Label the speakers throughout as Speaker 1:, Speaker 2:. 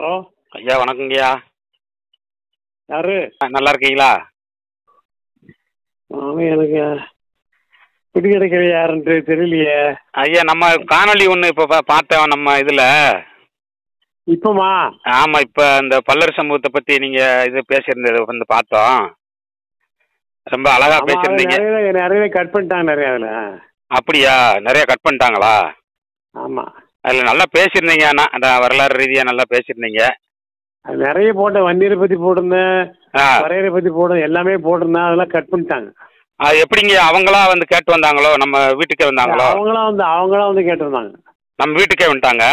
Speaker 1: Hello.
Speaker 2: ஐயா வணக்கங்கய்யா.
Speaker 1: யாரு?
Speaker 2: நல்லா இருக்கீங்களா?
Speaker 1: எனக்கு பிடி கிடைக்கிற யாருன்ட்டு தெரியலையே.
Speaker 2: ஐயா நம்ம காணொளி ஒன்று இப்போ பார்த்தோம் நம்ம இதில்.
Speaker 1: இப்போமா?
Speaker 2: ஆமாம், இப்போ இந்த பல்லர் சமூகத்தை பற்றி நீங்கள் இது பேசியிருந்தது வந்து பார்த்தோம். ரொம்ப அழகாக பேசியிருந்தீங்க.
Speaker 1: நிறைய கட் பண்ணிட்டாங்க நிறைய அதில்.
Speaker 2: அப்படியா? நிறைய கட் பண்ணிட்டாங்களா?
Speaker 1: ஆமாம்.
Speaker 2: அதில் நல்லா பேசியிருந்தீங்க. ஆனால் அந்த வரலாறு ரீதியாக நல்லா பேசியிருந்தீங்க.
Speaker 1: அது நிறைய போட்டேன். வண்டியரை பற்றி போட்டிருந்தேன், வரையறை பற்றி போட்டேன், எல்லாமே போட்டிருந்தேன். அதெல்லாம் கட் பண்ணிட்டாங்க.
Speaker 2: அது எப்படிங்க? அவங்களா வந்து கேட்டு வந்தாங்களோ? நம்ம வீட்டுக்கே வந்தாங்களோ?
Speaker 1: அவங்களாம் வந்து கேட்டிருந்தாங்க.
Speaker 2: நம்ம வீட்டுக்கே வந்துட்டாங்க.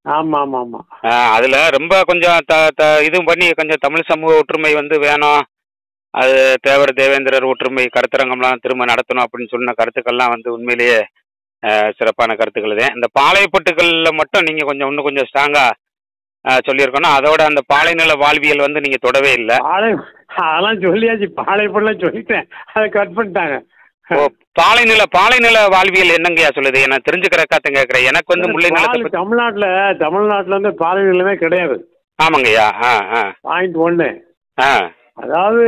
Speaker 1: ஆமாம் ஆமாம் ஆமாம்.
Speaker 2: அதில் ரொம்ப கொஞ்சம் இதுவும் பண்ணி கொஞ்சம் தமிழ் சமூக ஒற்றுமை வந்து வேணும், அது தேவர் தேவேந்திரர் ஒற்றுமை கருத்தரங்கம்லாம் திரும்ப நடத்தணும் அப்படின்னு சொன்ன கருத்துக்கள்லாம் வந்து உண்மையிலேயே சிறப்பான கருத்துக்கள் தான். இந்த பாளையப்பட்டுகளில் மட்டும் நீங்கள் இன்னும் கொஞ்சம் ஸ்ட்ராங்காக சொல்லியிருக்கணும். அதோட அந்த பாலைநில வாழ்வியல் வந்து நீங்கள் தொடவே இல்லை.
Speaker 1: அதெல்லாம் சொல்லியாச்சு. பாளையப்பட்டுலாம் சொல்லிட்டேன், அதை கட் பண்ணிட்டாங்க.
Speaker 2: ஓ, பாலைநில வாழ்வியல் என்னங்கய்யா சொல்லுது? நான் தெரிஞ்சுக்கிறக்காத்த கேட்குறேன். எனக்கு வந்து முல்லை நிலத்தை
Speaker 1: தமிழ்நாட்டில் வந்து பாலைநிலமே கிடையாது.
Speaker 2: ஆமாங்கய்யா.
Speaker 1: பாயிண்ட் 1.
Speaker 2: ஆ,
Speaker 1: அதாவது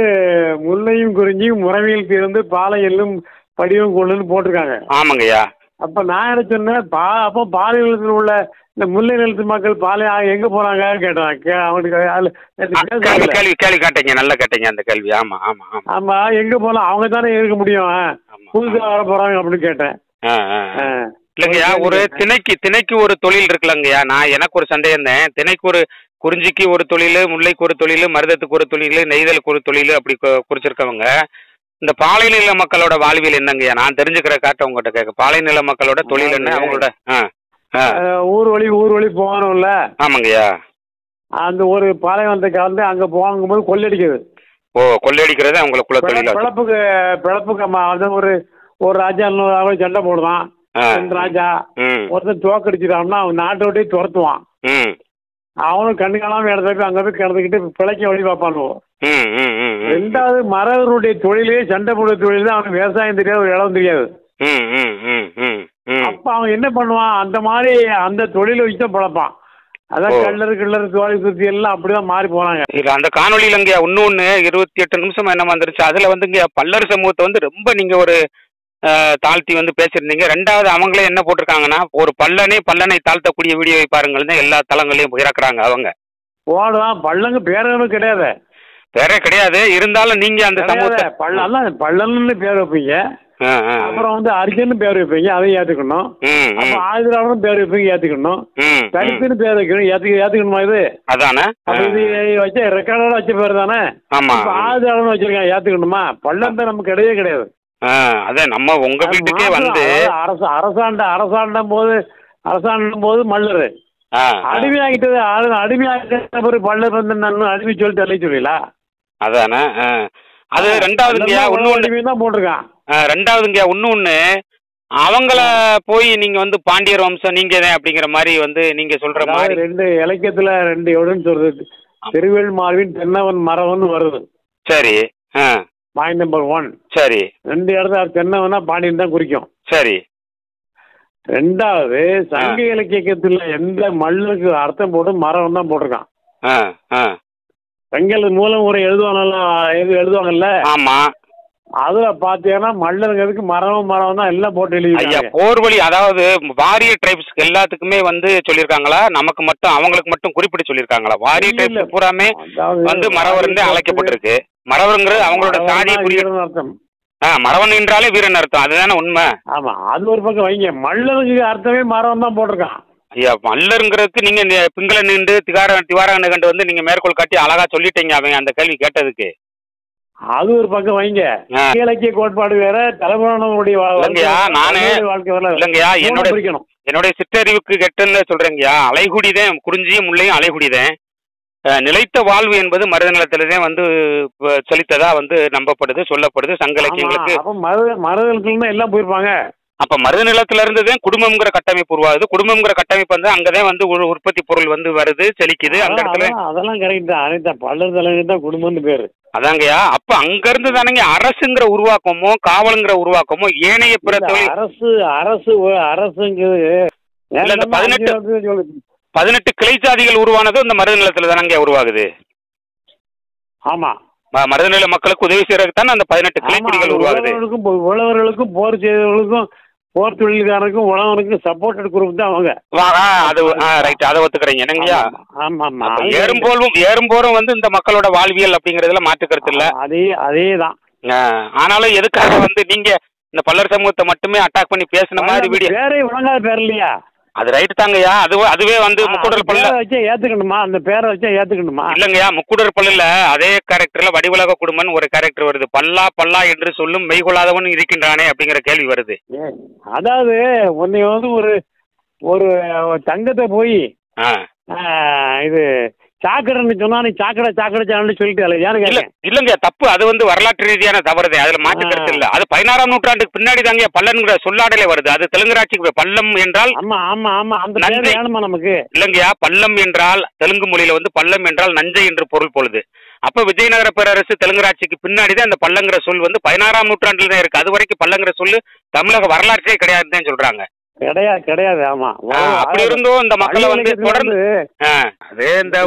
Speaker 1: முல்லையும் குறிஞ்சியும் முறைமையில் தீர்ந்து பாலையிலும் படிவம் கொள்ளுன்னு போட்டிருக்காங்க.
Speaker 2: ஆமாங்கய்யா.
Speaker 1: அப்போ நான் என்ன சொன்னேன், அப்போ பாலை நிலத்தில் உள்ள இந்த முல்லை நிலத்து மக்கள் பாலை எங்கே போகிறாங்க கேட்டாங்க. அவனுக்கு
Speaker 2: கேள்வி கேட்டீங்க, நல்லா கேட்டீங்க அந்த கேள்வி. ஆமாம் ஆமாம் ஆமாம்
Speaker 1: ஆமாம். எங்கே போகலாம், அவங்க தானே இருக்க முடியும், புதுசாக வர போகிறாங்க அப்படின்னு கேட்டேன்.
Speaker 2: இல்லைங்கய்யா, ஒரு திணைக்கு ஒரு தொழில் இருக்குல்லங்கய்யா. எனக்கு ஒரு சந்தேகம் தான். திணைக்கு ஒரு, குறிஞ்சிக்கு ஒரு தொழில், முல்லைக்கு ஒரு தொழில், மருதத்துக்கு ஒரு தொழில், நெய்தலுக்கு ஒரு தொழில், அப்படி குறிச்சிருக்கவங்க இந்த பாலைநில மக்களோட வாழ்வியல் என்னங்கய்யா? நான் தெரிஞ்சுக்கிற காட்ட உங்ககிட்ட கேட்க. பாலைநில மக்களோட தொழில் என்ன, அவங்களோட
Speaker 1: ஊர் வழி போகணும்ல?
Speaker 2: ஆமாங்கய்யா.
Speaker 1: அந்த ஒரு பாலைவனத்துக்கு வந்து அங்கே போகும்போது கொள்ளடிக்கிறது.
Speaker 2: ஓ, கொள்ளையடிக்கிறது அவங்களுக்குள்ள தொழில்.
Speaker 1: பிழப்புக்கு வந்து ஒரு ராஜா இன்னொரு சண்டை போடுவான். ராஜா ஒருத்தன் தோக்கடிச்சிட்டான்னா அவன் நாட்டை விட்டே துரத்துவான். அவனும் கண்ணுக்காலாம இடத்துல போய் அங்கே போய் கிடந்துக்கிட்டு பிழைக்க வழி பார்ப்பானுவோம். ரெண்டாவது மறவருடைய தொழிலே சண்டை போடுற தொழில் தான். அவனுக்கு விவசாயம் தெரியாது, ஒரு இடம் தெரியாது. அப்ப அவன் என்ன பண்ணுவான், அந்த மாதிரி அந்த தொழிலை வச்சு தான் பிழைப்பான். அதான் கிள்ளறு தோழி சுத்தி எல்லாம் அப்படிதான் மாறி போனாங்க.
Speaker 2: இல்ல அந்த காணொலியில இங்க இன்னொன்னு 28 நிமிஷம் என்ன வந்துருச்சு. அதுல வந்து இங்க பல்லர் சமூகத்தை வந்து ரொம்ப நீங்க ஒரு தாழ்த்தி வந்து பேசியிருந்தீங்க. ரெண்டாவது அவங்களே என்ன போட்டிருக்காங்கன்னா, ஒரு பல்லனை தாழ்த்தக்கூடிய வீடியோவை பாருங்கள் எல்லா தளங்களையும் இறக்குறாங்க. அவங்க
Speaker 1: போடுவான். பல்லங்க பேரவனும் கிடையாது,
Speaker 2: பேரே கிடையாது. இருந்தாலும் நீங்க அந்த சமூகத்தை
Speaker 1: பல்லன்னு பேர் வைப்பீங்க. அப்புறம் வந்து அர்ஜுன்னு பேர் வைப்பீங்க, அதையும் ஏத்துக்கணும். அப்ப ஆயுதராவனும் பேர் வைப்பீங்க, ஏத்துக்கணும். தலித்துன்னு பேர் வைக்கணும், ஏத்துக்கணுமா? இது அதானே இது வச்ச ரெக்கார்டோட வச்ச பேர் தானே. ஆயுதராவன் வச்சிருக்காங்க, ஏத்துக்கணுமா? பள்ளம் தான் நமக்கு கிடையவே கிடையாது.
Speaker 2: அதே நம்ம உங்க வீட்டுக்கே வந்து
Speaker 1: அரசாண்டம் போது மல்லரு அடிமையாகிட்டது. அடிமையாகிட்ட பிறகு பல்லர் வந்து நான் அடிமை சொல்லி தள்ளி சொல்லலா?
Speaker 2: அதானே. அது ரெண்டாவதுங்கய்யா.
Speaker 1: தான் போட்டிருக்கான்.
Speaker 2: ரெண்டாவதுங்கய்யா இன்னொன்னு, அவங்கள போய் நீங்க வந்து பாண்டியர் வம்சம் நீங்க தான் அப்படிங்கிற மாதிரி வந்து நீங்க சொல்ற மாதிரி
Speaker 1: 2 இலக்கியத்துல 2 எவ்வளோன்னு சொல்றது. திருவேல் மார்பின் தென்னவன் மரவன் வருது.
Speaker 2: சரி.
Speaker 1: Point number 1.
Speaker 2: சரி.
Speaker 1: 2 இடத்துல தென்னவனா பாண்டியன் தான் குறிக்கும்.
Speaker 2: சரி.
Speaker 1: ரெண்டாவது சங்க இலக்கியத்துல எந்த மல்லுக்கு அர்த்தம் போட்டு மரம் தான் போட்டிருக்கான். செங்கல் மூலம் உரை எழுதுவாங்கல்ல?
Speaker 2: ஆமா.
Speaker 1: அதுல பாத்தீங்கன்னா மல்லருங்கிறதுக்கு மரம் தான் எல்லாம் போட்டு எழுதி.
Speaker 2: போர்வழி, அதாவது வாரிய டிரைப்ஸ்க்கு எல்லாத்துக்குமே வந்து சொல்லியிருக்காங்களா? நமக்கு மட்டும் அவங்களுக்கு மட்டும் குறிப்பிட்டு சொல்லியிருக்காங்களா? வாரிய டிரைப்ஸ் பூராமே வந்து மறவர்ந்தே அழைக்கப்பட்டிருக்கு. மறவருங்கிறது அவங்களோட சாதி குறிப்பிட்ட
Speaker 1: அர்த்தம்.
Speaker 2: மறவன் என்றாலே வீரன் அர்த்தம். அதுதானே உண்மை.
Speaker 1: ஆமா, அது ஒரு பக்கம் வைங்க. மல்லருக்கு அர்த்தமே மரம் தான் போட்டிருக்கான்.
Speaker 2: ஐயா, மல்லருங்கிறதுக்கு நீங்க இந்த பிங்கள நின்று திவாரகனை கண்டு வந்து நீங்க மேற்கோள் காட்டி அழகா சொல்லிட்டீங்க அவங்க அந்த கேள்வி கேட்டதுக்கு.
Speaker 1: அது ஒரு பக்கம் வைங்க. இலக்கிய கோட்பாடு வேற, தலைமுறையினுடைய வாழ்க்கை வேற.
Speaker 2: இல்லைங்கய்யா, என்னுடைய சிற்றறிவுக்கு கெட்டுன்னு சொல்றேங்கய்யா. அலைகுடிதான் குறிஞ்சியும் முல்லையும் அலைகுடிதான். நிலைத்த வாழ்வு என்பது மருத நிலத்தில்தான் வந்து செலுத்ததா வந்து நம்பப்படுது, சொல்லப்படுது சங்க இலக்கியங்களுக்கு.
Speaker 1: மருத எல்லாம் போயிருப்பாங்க.
Speaker 2: அப்ப மருத நிலத்துல இருந்துதான் குடும்பம்ங்கிற கட்டமைப்பு உருவாகுது. குடும்பம்ங்கிற கட்டமைப்பு வந்து அங்கதான் வந்து ஒரு உற்பத்தி பொருள் வந்து வருது, செழிக்குது. அந்த இடத்துல
Speaker 1: அதெல்லாம் கரெக்ட் தான். அனைத்தா பல்லர் தலைவர் தான் குடும்பம்னு பேரு.
Speaker 2: அதாங்கய்யா. அப்ப அங்க இருந்து தானங்க அரசுங்கிற உருவாக்கமோ காவலுங்கிற உருவாக்கமோ ஏனைய பிற தொழில்
Speaker 1: அரசுங்கிறது
Speaker 2: 18 18 கிளை சாதிகள் உருவானதும் இந்த மருத நிலத்துல தானங்க உருவாகுது.
Speaker 1: ஆமா,
Speaker 2: மருத நில மக்களுக்கு உதவி செய்யறதுக்கு தானே அந்த 18 கிளைக்குடிகள் உருவாகுது.
Speaker 1: உழவர்களுக்கும் போர் செய்தவர்களுக்கும் போர் தொழில்காரருக்கும் உழவனுக்கும் சப்போர்ட் குரூப் தான் அவங்க.
Speaker 2: அது ரைட், அதை ஒத்துக்கிறீங்க என்னங்கய்யா?
Speaker 1: ஆமா ஆமா.
Speaker 2: ஏறும்போரும் வந்து இந்த மக்களோட வாழ்வியல் அப்படிங்கறதுல மாற்று கருத்து இல்ல.
Speaker 1: அதேதான்.
Speaker 2: ஆனாலும் எதுக்காக வந்து நீங்க இந்த பல்லர் சமூகத்தை மட்டுமே அட்டாக் பண்ணி பேசின மாதிரி வீடியோ
Speaker 1: பேரே வழங்காத பேர் இல்லையா?
Speaker 2: அது ரைட்டு தாங்கய்யா. அதுவே வந்து முக்குடர் பல்ல
Speaker 1: வச்சா ஏத்துக்கணுமா? அந்த பேரை வச்சா ஏத்துக்கணுமா?
Speaker 2: இல்லங்கய்யா, முக்குடர் பல்லுல அதே கேரக்டர்ல வடிவுலக குடும்பம் ஒரு கேரக்டர் வருது. பல்லா என்று சொல்லும் மெய்கொள்ளாதவன் இருக்கின்றானே அப்படிங்கிற கேள்வி வருது.
Speaker 1: அதாவது உன்னை வந்து ஒரு தங்கத்தை போய் இது சாக்கடைன்னு சொன்னா நீ சாக்கடை சொல்லிட்டு
Speaker 2: இல்லங்க, தப்பு. அது வந்து வரலாற்று ரீதியான தவறுதே, அதுல மாற்று கருத்து இல்ல. அது 16ஆம் நூற்றாண்டுக்கு பின்னாடி தாங்க பல்லன்கிற சொல்லாடலே வருது. அது தெலுங்கராட்சிக்கு பல்லம் என்றால்
Speaker 1: நமக்கு
Speaker 2: இல்லங்கய்யா, பல்லம் என்றால் தெலுங்கு மொழியில வந்து பல்லம் என்றால் நஞ்சை என்று பொருள் பொழுது. அப்ப விஜயநகர பேரரசு தெலுங்கராட்சிக்கு பின்னாடிதான் இந்த பல்லங்கிற சொல் வந்து 16ஆம் நூற்றாண்டுல தான் இருக்கு. அது வரைக்கும் பல்லங்கிற சொல்லு தமிழக வரலாற்றே கிடையாதுன்னு சொல்றாங்க.
Speaker 1: கிடையாது. ஆமா,
Speaker 2: அப்படி இருந்தும் இந்த மக்களை வந்து தொடர்ந்து அதே இந்த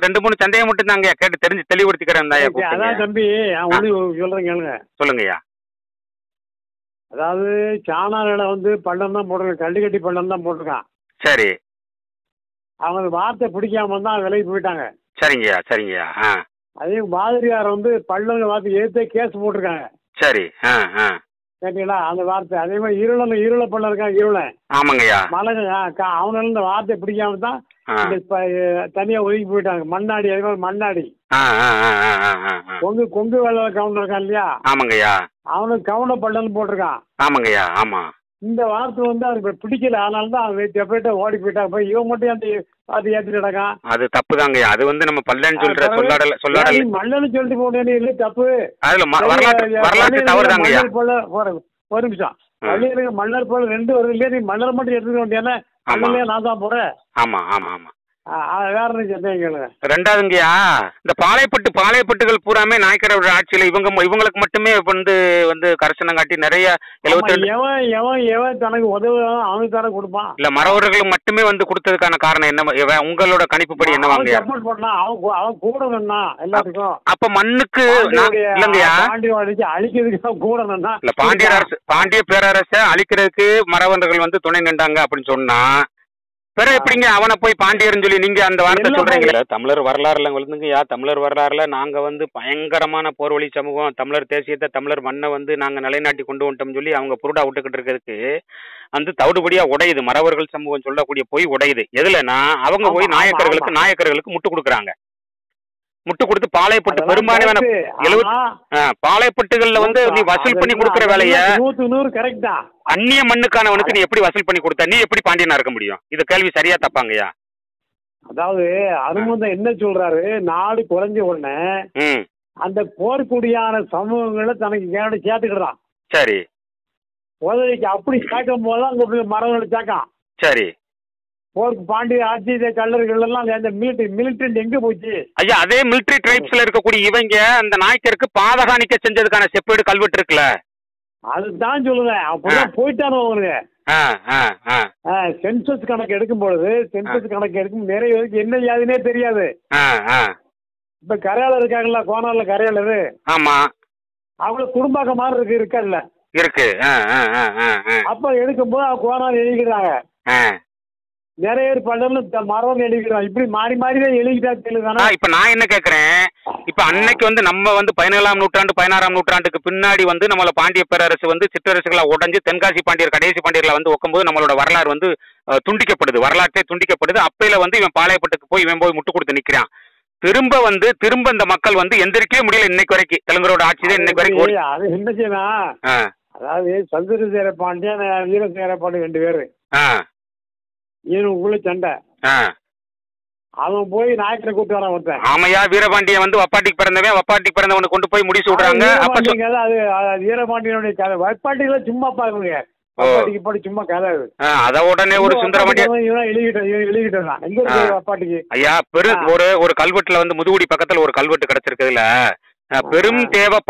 Speaker 2: ரெண்டு மூணு சந்தேகம் மட்டும் தாங்க கேட்டு தெரிஞ்சு தெளிவுபடுத்திக்கிறேன்.
Speaker 1: தம்பி சொல்றேன் கேளுங்க.
Speaker 2: சொல்லுங்கய்யா.
Speaker 1: அதாவது சாணாரில வந்து பள்ளம் தான் போட்டிருக்கான், கல்லுக்கட்டி பள்ளம் தான் போட்டிருக்கான்.
Speaker 2: சரி.
Speaker 1: அவங்க வார்த்தை பிடிக்காம தான் விலைக்கு போயிட்டாங்க.
Speaker 2: சரிங்கய்யா.
Speaker 1: அதே மாதிரியார் வந்து பள்ளங்க வார்த்தை ஏத்தே கேஸ் போட்டிருக்காங்க.
Speaker 2: சரி.
Speaker 1: கேட்டீங்களா அந்த வார்த்தை? அதே மாதிரி இருள பள்ளம் இருக்கான், இருளன்.
Speaker 2: ஆமாங்கய்யா.
Speaker 1: மலங்க அவனால இந்த வார்த்தை பிடிக்காம தான் தனியா ஒதுக்கி போயிட்டாங்க. மண்ணாடி, அதே மாதிரி மண்ணாடி கொங்கு வேலை கவுண்டர் இருக்கான் இல்லையா?
Speaker 2: ஆமாங்கய்யா.
Speaker 1: அவனுக்கு கவுண்ட பள்ளம்னு போட்டிருக்கான்.
Speaker 2: ஆமாங்கய்யா. ஆமா.
Speaker 1: இந்த வார்த்தை வந்து அவனுக்கு பிடிக்கல, அதனால தான் அவன் செப்பரேட்டா ஓடி போயிட்டாங்க. போய் இவன் மட்டும் அந்த வார்த்தை ஏற்றிட்டு கிடக்கான்.
Speaker 2: அது தப்பு தாங்கய்யா. அது வந்து நம்ம பல்லன்னு சொல்ற சொல்லாடல்
Speaker 1: மல்லன்னு சொல்லிட்டு போனே இல்லை, தப்பு.
Speaker 2: அதுல வரலாற்று தவறு தாங்கய்யா.
Speaker 1: ஒரு நிமிஷம், பள்ளியில மன்னர் போல 2 வருது இல்லையா? நீ மன்னர் மட்டும் எடுத்துக்க வேண்டியதானே? மன்னர்லயே நான் தான் போறேன்.
Speaker 2: ஆமா.
Speaker 1: வேற சந்தேகம் கேளுங்க.
Speaker 2: ரெண்டாவதுங்கய்யா, இந்த பாளையப்பட்டுகள் பூராமே நாயக்கரோட ஆட்சியில இவங்களுக்கு மட்டுமே வந்து கரிசனம் காட்டி நிறைய 72
Speaker 1: எவன் தனக்கு உதவுவான் அவனுக்கு தானே கொடுப்பான்.
Speaker 2: இல்ல மறவர்களுக்கு மட்டுமே வந்து கொடுத்ததுக்கான காரணம் என்ன? உங்களோட கணிப்புப்படி என்ன வாங்க?
Speaker 1: சப்போர்ட் பண்ணா அவன் கூடணும்னா எல்லாத்துக்கும்.
Speaker 2: அப்ப மண்ணுக்கு இல்லங்கய்யா,
Speaker 1: அழிக்கிறதுக்கு கூடணும்னா
Speaker 2: இல்ல பாண்டிய பேரரசை அழிக்கிறதுக்கு மறவர்கள் வந்து துணை நின்றாங்க அப்படின்னு சொன்னா பிறகு எப்படிங்க அவனை போய் பாண்டியர்னு சொல்லி நீங்க அந்த வார்த்தை சொல்றீங்களா? தமிழர் வரலாறுல வந்துங்கய்யா, தமிழர் வரலாறுல நாங்க வந்து பயங்கரமான போர்வழி சமூகம், தமிழர் தேசியத்தை தமிழர் மண்ணை வந்து நாங்க நிலைநாட்டி கொண்டு வந்துட்டோம்னு சொல்லி அவங்க புருடா விட்டுக்கிட்டு இருக்கிறதுக்கு வந்து தவிடுபடியா உடையுது. மறவர்கள் சமூகம் சொல்லக்கூடிய போய் உடையுது. எதுலன்னா அவங்க போய் நாயக்கர்களுக்கு முட்டு கொடுக்குறாங்க. முட்டு கொடுத்து பாளையப்பட்டு பெரும்பான்மையான பாளையப்பட்டுகள்ல வந்து நீ வசூல் பண்ணி கொடுக்குற வேலைய அந்நிய மண்ணுக்கானவனுக்கு நீ எப்படி வசூல் பண்ணி கொடுத்த? நீ எப்படி பாண்டியனா இருக்க முடியும்? இது கேள்வி சரியா தப்பாங்கய்யா?
Speaker 1: அதாவது அருமந்தம் என்ன சொல்றாரு, நாடு குறைஞ்ச உடனே அந்த போர்க்குடியான சமூகங்களை தனக்கு சேர்த்துக்கிறான்.
Speaker 2: சரி.
Speaker 1: உதவிக்கு அப்படி சேர்க்கும் போது அங்க மரங்களை சேர்க்கான்.
Speaker 2: சரி.
Speaker 1: போருக்கு பாண்டிய ஆட்சி கல்லர்கள் எல்லாம் அந்த மிலிட்டரி எங்க போச்சு
Speaker 2: ஐயா? அதே மிலிட்டரி ட்ரைப்ஸ்ல இருக்கக்கூடிய இவங்க அந்த நாயக்கருக்கு பாதகாணிக்க செஞ்சதுக்கான செப்பேடு கல்வெட்டு இருக்குல்ல,
Speaker 1: அதுதான் சொல்லுவேன். அப்பதான் போயிட்டானு அவனுங்க. சென்சஸ் கணக்கு எடுக்கும் பொழுது நிறைய பேருக்கு என்ன யாதுன்னே தெரியாது. இப்ப கரையாளர் இருக்காங்கல்ல, கோனார்ல கரையாளர்.
Speaker 2: ஆமா.
Speaker 1: அவங்களுக்கு குடும்பாக்க மாதிரி இருக்காதுல்ல
Speaker 2: இருக்கு.
Speaker 1: அப்ப எடுக்கும்போது கோனார் எழுதிக்கிறாங்க. நிறைய பல்லு மரம் எழுதிக்கிறான். இப்படி மாறி மாறிதான் எழுதிட்டா தெரியல.
Speaker 2: இப்ப நான் என்ன கேக்குறேன், இப்ப அன்னைக்கு வந்து நம்ம வந்து 17ஆம் நூற்றாண்டு 16ஆம் நூற்றாண்டுக்கு பின்னாடி வந்து நம்மள பாண்டிய பேரரசு வந்து சிற்றரசுகளா உடைஞ்சு தென்காசி பாண்டியர் கடைசி பாண்டியர்ல வந்து ஒக்கும்போது நம்மளோட வரலாறு வந்து துண்டிக்கப்படுது, வரலாற்றே துண்டிக்கப்படுது. அப்பையில வந்து இவன் பாளையப்பட்டுக்கு போய் இவன் போய் முட்டு கொடுத்து நிக்கிறான். திரும்ப இந்த மக்கள் வந்து எந்திரிக்கவே முடியல. இன்னைக்கு வரைக்கும் தெலுங்கரோட ஆட்சி தான் இன்னைக்கு வரைக்கும்.
Speaker 1: அது என்ன செய்யணும், அதாவது சந்திரசேகர பாண்டியன் வீரசேகர பாண்டியன் 2 பேரு இவனுக்குள்ள சண்டை. அவன் போய் நாயக்கரை கூட்டு வரான் ஒருத்தன்.
Speaker 2: ஆமையா, வீரபாண்டியன் வந்து வப்பாட்டிக்கு பிறந்தவனை கொண்டு போய் முடிச்சு விடுறாங்க.
Speaker 1: அது வீரபாண்டியனுடைய கதை. வப்பாட்டிகளை சும்மா பாருங்க, வப்பாட்டிக்கு போய் சும்மா கதை.
Speaker 2: அத உடனே ஒரு சுந்தரபாண்டியன்
Speaker 1: எழுதிட்டான். எங்க வப்பாட்டிக்கு
Speaker 2: ஐயா ஒரு கல்வெட்டுல வந்து முதுகுடி பக்கத்துல ஒரு கல்வெட்டு கிடைச்சிருக்குதுல, பெரும் தேவ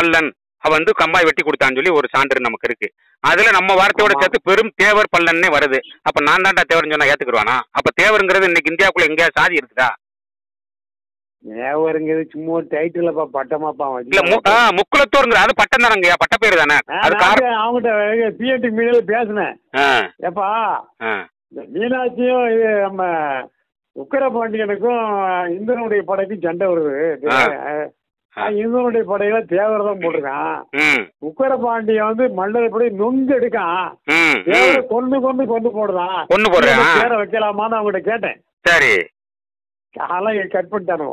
Speaker 2: பல்லன் வந்து கம்பாய் வெட்டி கொடுத்தான்னு சொல்லி ஒரு சான்று நமக்கு இருக்கு. அதுல நம்ம வார்த்தையோட சேர்த்து பெரும் தேவர் பல்லன்னே வருது. அப்ப நான் தான்டா தேவர்னு சொன்னா ஏத்துக்குருவானா? அப்ப தேவருங்கிறது இன்னைக்கு இந்தியாவுக்குள்ள எங்கேயாவது சாதி இருக்குதா?
Speaker 1: தேவருங்கிறது சும்மா ஒரு டைட்டிலப்பா, பட்டமாப்பா.
Speaker 2: இல்ல முக்குலத்தோருங்கிற அது பட்டம் தானங்கய்யா, பட்ட பேரு தானே.
Speaker 1: அவங்ககிட்ட பிஎன்டி மீடியால பேசினேன். ஏப்பா மீனாட்சியும் இது நம்ம உக்கரபாண்டியனுக்கும் இந்திரனுடைய படைக்கும் சண்டை வருது. இந்திரனுடைய படையில தேவரை தான் போட்டிருக்கான். உக்கரபாண்டியன் வந்து மல்லர் படை நொங்கு எடுக்கான். தேவரை கொண்டு கொண்டு கொண்டு போடுறான். பேரை வைக்கலாமான்னு அவங்ககிட்ட கேட்டேன்.
Speaker 2: சரி,
Speaker 1: கட் பண்ணிட்டானோ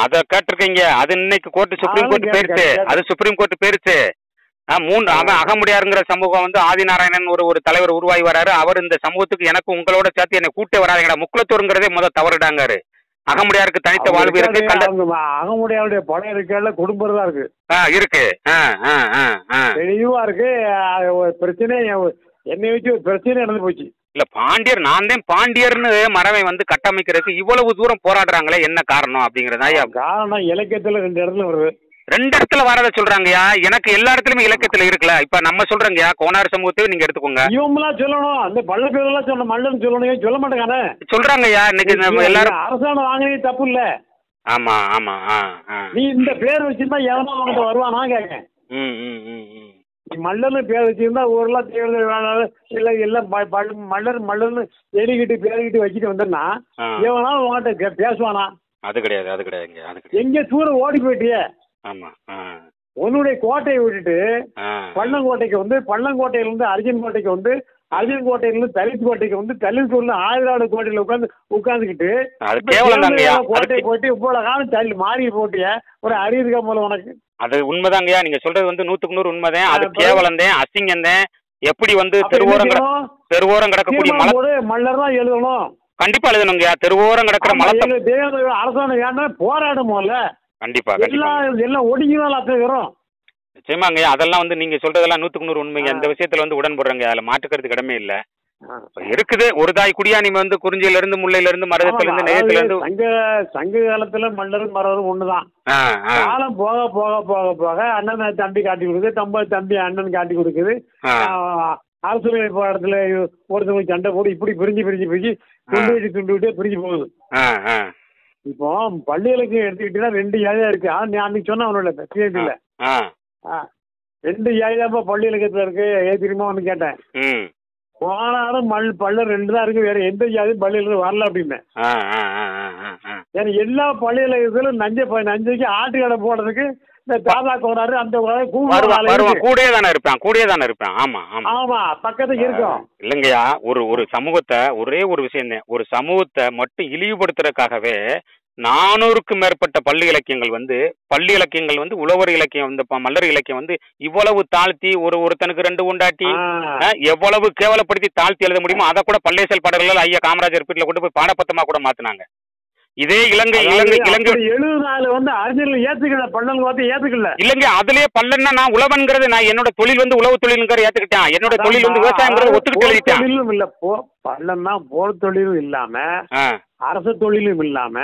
Speaker 2: அத கேட்டிருக்கீங்க. அது இன்னைக்கு கோர்ட்டு சுப்ரீம் கோர்ட் போயிருச்சு. அது சுப்ரீம் கோர்ட் போயிருச்சு. அவன் அகமுடியாருங்கிற சமூகம் வந்து ஆதிநாராயணன் ஒரு தலைவர் உருவாகி வராரு. அவர் இந்த சமூகத்துக்கு எனக்கு உங்களோட சேர்த்து என்னை கூட்டே வராதுங்கடா, முக்குலத்தோருங்கிறதே முதல் தவறுடாங்காரு. அகமுடியாருக்கு தனித்த வாழ்வு இருக்கு.
Speaker 1: அகமுடியாருடைய படம் இருக்கல, குடும்பம் தான் இருக்கு
Speaker 2: இருக்கு
Speaker 1: தெளிவா இருக்கு. பிரச்சனை என்னை வச்சு ஒரு பிரச்சனை நடந்து போச்சு.
Speaker 2: இல்ல பாண்டியர், நான் தான் பாண்டியர்னு மரவை வந்து கட்டமைக்கிறதுக்கு இவ்வளவு தூரம் போராடுறாங்களே, என்ன காரணம் அப்படிங்கறதா?
Speaker 1: காரணம் இலக்கியத்துல 2 இடத்துல வருது.
Speaker 2: 2 இடத்துல வரத சொல்றாங்கயா. எனக்கு எல்லா இடத்துலயுமே இலக்கியத்துல இருக்குல்ல. இப்ப நம்ம சொல்றோங்கயா, கோனார் சமூகத்தையும் நீங்க எடுத்துக்கோங்க.
Speaker 1: இவங்களாம் சொல்லணும், அந்த பள்ள பேரெல்லாம் சொன்ன மல்லன் சொல்லணும், சொல்ல மாட்டேங்கானே
Speaker 2: சொல்றாங்கய்யா. இன்னைக்கு எல்லாரும்
Speaker 1: அரசாங்கம் வாங்கினே தப்பு இல்ல.
Speaker 2: ஆமா ஆமா.
Speaker 1: நீ இந்த பேர் வச்சிருந்தா எவனா அவங்கிட்ட வருவானா கேட்க. நீ மல்லர்னு பேர் வச்சிருந்தா ஊரெல்லாம் தேர்தல் வேணாலும் இல்ல எல்லாம் மல்லர்னு எழுதிக்கிட்டு பேருக்கிட்டு வச்சுட்டு வந்தா எவனாலும் உங்ககிட்ட பேசுவானா?
Speaker 2: அது கிடையாது, அது கிடையாது.
Speaker 1: எங்க தூரம் ஓடி போயிட்டிய.
Speaker 2: ஆமா,
Speaker 1: உன்னுடைய கோட்டையை விட்டுட்டு பள்ளங்கோட்டைக்கு வந்து, பள்ளங்கோட்டையில இருந்து அர்ஜுன் கோட்டைக்கு வந்து, அர்ஜுன் கோட்டையில இருந்து தலித் கோட்டைக்கு வந்து, தலித் கோட்டையில ஆயிரம் கோட்டையில உட்காந்துக்கிட்டு கோட்டையை போட்டு இவ்வளவு காலம் தள்ளி மாறி போட்டிய ஒரு அறிவுக்கா போல உனக்கு.
Speaker 2: அது உண்மைதாங்கய்யா, நீங்க சொல்றது வந்து 100க்கு 100 உண்மைதான். அது கேவலந்தேன், அசிங்கந்தேன். எப்படி வந்து தெருவோரம் கிடக்கக்கூடிய
Speaker 1: மல்லர் தான் எழுதணும்,
Speaker 2: கண்டிப்பா எழுதணுங்கய்யா. தெருவோரம் கிடக்கிற மலத்தை
Speaker 1: அரசாங்கம் போராடுமோல
Speaker 2: கண்டிப்பா
Speaker 1: எல்லாம் ஒடுங்கினாலும் அத்தனை வரும்.
Speaker 2: நிச்சயமாங்கய்யா, அதெல்லாம் வந்து நீங்க சொல்றதெல்லாம் 100க்கு 100 உண்மைங்க. இந்த விஷயத்துல வந்து உடன்படுறங்க, அதுல மாற்றுக்கிறது இடமே இல்ல. இருக்குது ஒரு தாய் குடியா நீங்க வந்து குறிஞ்சியில இருந்து, முல்லையில இருந்து, மருதத்துல இருந்து, நெய்யத்துல இருந்து.
Speaker 1: சங்க காலத்துல மல்லரும் மரரும் ஒண்ணுதான். காலம் போக போக போக போக அண்ணன் தம்பி காட்டி கொடுக்குது, தம்பி அண்ணன் காட்டி கொடுக்குது. அரசு இடத்துல ஒருத்தவங்க சண்டை போட்டு இப்படி பிரிஞ்சு துண்டு விட்டே பிரிஞ்சு போகுது. இப்போ பள்ளி இலக்கியம் எடுத்துக்கிட்டீங்கன்னா 2 ஜாதியா இருக்கு. அன்னைக்கு சொன்ன அவனோட சிஐபில 2 ஜாதிதாப்பா பள்ளி இலக்கியத்துல இருக்கு. தெரியுமா ஒண்ணு கேட்டேன். போனாலும் பள்ளம் 2 தான் இருக்கு, வேற எந்த ஜாதியும் பள்ளியில வரல அப்படின்னு. ஏன்னா எல்லா பள்ளி இலக்கியத்திலும் நஞ்சைக்கு ஆட்டுக்கடை போடுறதுக்கு இந்த தாதா கோனாரு அந்த
Speaker 2: கூடயே தானே இருப்பான். ஆமா பக்கத்துக்கு இருக்கும். இல்லைங்கய்யா, ஒரு சமூகத்தை, ஒரே ஒரு விஷயம், ஒரு சமூகத்தை மட்டும் இழிவுபடுத்துறதுக்காகவே 400க்கும் மேற்பட்ட பள்ளி இலக்கியங்கள் வந்து உழவர் இலக்கியம், இந்த மல்லர் இலக்கியம் வந்து இவ்வளவு தாழ்த்தி ஒருத்தனுக்கு 2 உண்டாட்டி எவ்வளவு கேவலப்படுத்தி தாழ்த்தி எழுத முடியுமோ அதை கூட பள்ளியசல் பாடல்கள் ஐயா காமராஜர் பீட்ல கொண்டு போய் பாடப்பத்தமா கூட மாத்தினாங்க. இதே இலங்கை
Speaker 1: 74 வந்து அறிஞர்கள் ஏத்துக்கல, பள்ளம் பார்த்து ஏத்துக்கல.
Speaker 2: இல்லங்க, அதுலயே பள்ளன்னா நான் உழவன்கிறது, நான் என்னோட தொழில் வந்து உழவு தொழில்ங்கிற ஏத்துக்கிட்டேன். என்னோட தொழில் வந்து விவசாயங்கிறது ஒத்துக்கிட்டு எழுதிட்டேன்.
Speaker 1: தொழிலும் இல்ல, பள்ளம்னா போர் தொழிலும் இல்லாம, அரசு தொழிலும் இல்லாம,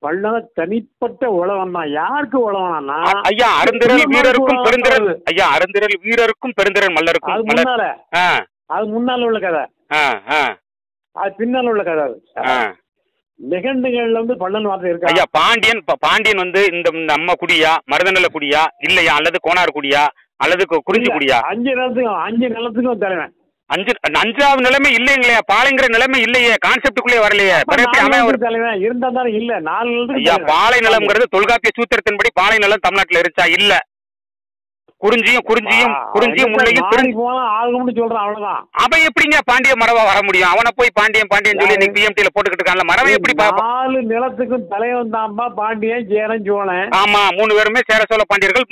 Speaker 1: பள்ளம் தனிப்பட்ட உழவன் தான். யாருக்கு உழவனா?
Speaker 2: ஐயா அருந்திரல் வீரருக்கும் பெருந்திரல், ஐயா அருந்திரல் வீரருக்கும் பெருந்திரல் மல்லருக்கும்.
Speaker 1: அது முன்னால உள்ள கதை, அது பின்னால உள்ள கதை. நிகண்டுகள்ல வந்து பள்ளம் வார்த்தை இருக்கு.
Speaker 2: ஐயா பாண்டியன் வந்து இந்த நம்ம குடியா, மருதநல குடியா, இல்லையா, அல்லது கோனார் குடியா, அல்லது குறிஞ்சி குடியா?
Speaker 1: 5 நிலத்துக்கும் தலைவன்.
Speaker 2: 5வது நிலைமை இல்லைங்களே, பாலைங்கிற நிலைமை இல்லையே, கான்செப்டுக்குள்ளே வரலையே.
Speaker 1: தலைவன் இருந்தா தானே இல்ல. 4 நிலத்துக்கு.
Speaker 2: ஐயா பாலை நிலம்ங்கிறது தொல்காப்பிய சூத்திரத்தின்படி பாலை நிலம் தமிழ்நாட்டுல இருச்சா? இல்ல. குறிஞ்சியும் முல்லையும்
Speaker 1: சொல்றான், அவ்வளவுதான்.
Speaker 2: அவன் எப்படிங்க பாண்டிய மரவா வர முடியும்? அவனை போய் பாண்டியன் சொல்லி பிஎம்டில போட்டுக்கிட்டு இருக்கான்ல, மரவன் எப்படி?
Speaker 1: 4 நிலத்துக்கும் தலைவன் தான்பா பாண்டியன், சேரன், சோழன்.
Speaker 2: ஆமா, 3 பேருமே சேர சோழ பாண்டியர்கள்.